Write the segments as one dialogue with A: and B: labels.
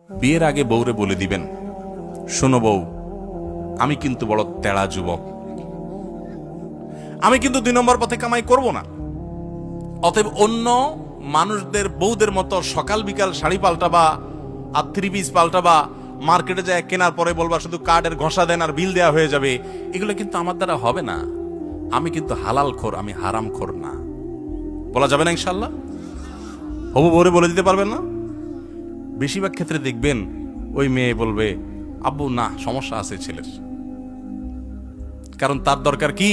A: বিয়ের আগে বউরে বলে দিবেন, শোনো বউ, আমি কিন্তু বড় তেড়া যুবক, আমি কিন্তু 2 নম্বর পথে কামাই করব না। অতএব অন্য মানুষদের বউদের মতো সকাল বিকাল শাড়ি পাল্টাবা আর 3 পিস পাল্টাবা, মার্কেটে যায় কেনার পরে বলবা শুধু কার্ডের ঘষা দেন আর বিল দেওয়া হয়ে যাবে, এগুলো কিন্তু আমার দ্বারা হবে না। আমি কিন্তু হালাল খোর, আমি হারাম খোর না। বলা যাবে না ইনশাল্লাহ? হবু বউরে বলে দিতে পারবেন না? বেশিরভাগ ক্ষেত্রে দেখবেন ওই মেয়ে বলবে, আব্বু না, সমস্যা আছে ছেলের, কারণ তার দরকার কি?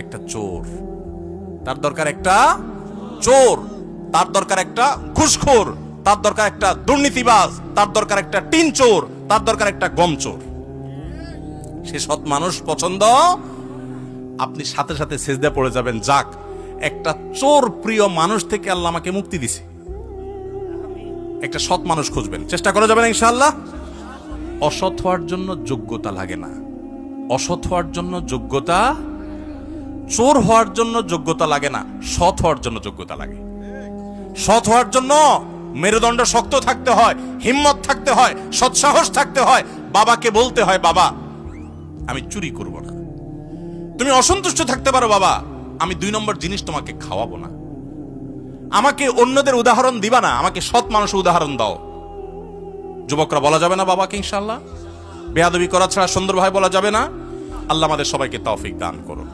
A: একটা চোর। তার দরকার একটা চোর, তার দরকার একটা ঘুষখোর, তার দরকার একটা দুর্নীতিবাজ, তার দরকার একটা টিন চোর, তার দরকার একটা গম চোর। সে সৎ মানুষ পছন্দ, আপনি সাথে সাথে সেজদা পড়ে যাবেন, যাক একটা চোর প্রিয় মানুষ থেকে আল্লাহ আমাকে মুক্তি দিছে। একটা সৎ মানুষ খুঁজবেন, চেষ্টা করা যাবে না ইনশাআল্লাহ। অসৎ হওয়ার জন্য যোগ্যতা লাগে না, অসৎ হওয়ার জন্য যোগ্যতা, চোর হওয়ার জন্য যোগ্যতা লাগে না, সৎ হওয়ার জন্য যোগ্যতা লাগে। সৎ হওয়ার জন্য মেরুদণ্ড শক্ত থাকতে হয়, হিম্মত থাকতে হয়, সৎসাহস থাকতে হয়। বাবাকে বলতে হয়, বাবা আমি চুরি করব না। তুমি অসন্তুষ্ট থাকতে পারো, বাবা আমি 2 নম্বর জিনিস তোমাকে খাওয়াবো না। আমাকে অন্যদের উদাহরণ দিবা না, আমাকে সৎ মানুষের উদাহরণ দাও। যুবকরা বলা যাবে না বাবাকে ইনশাআল্লাহ? বেয়াদবি করা ছাড়া সুন্দরভাবে বলা যাবে না। আল্লাহ আমাদের সবাইকে তৌফিক দান করুন।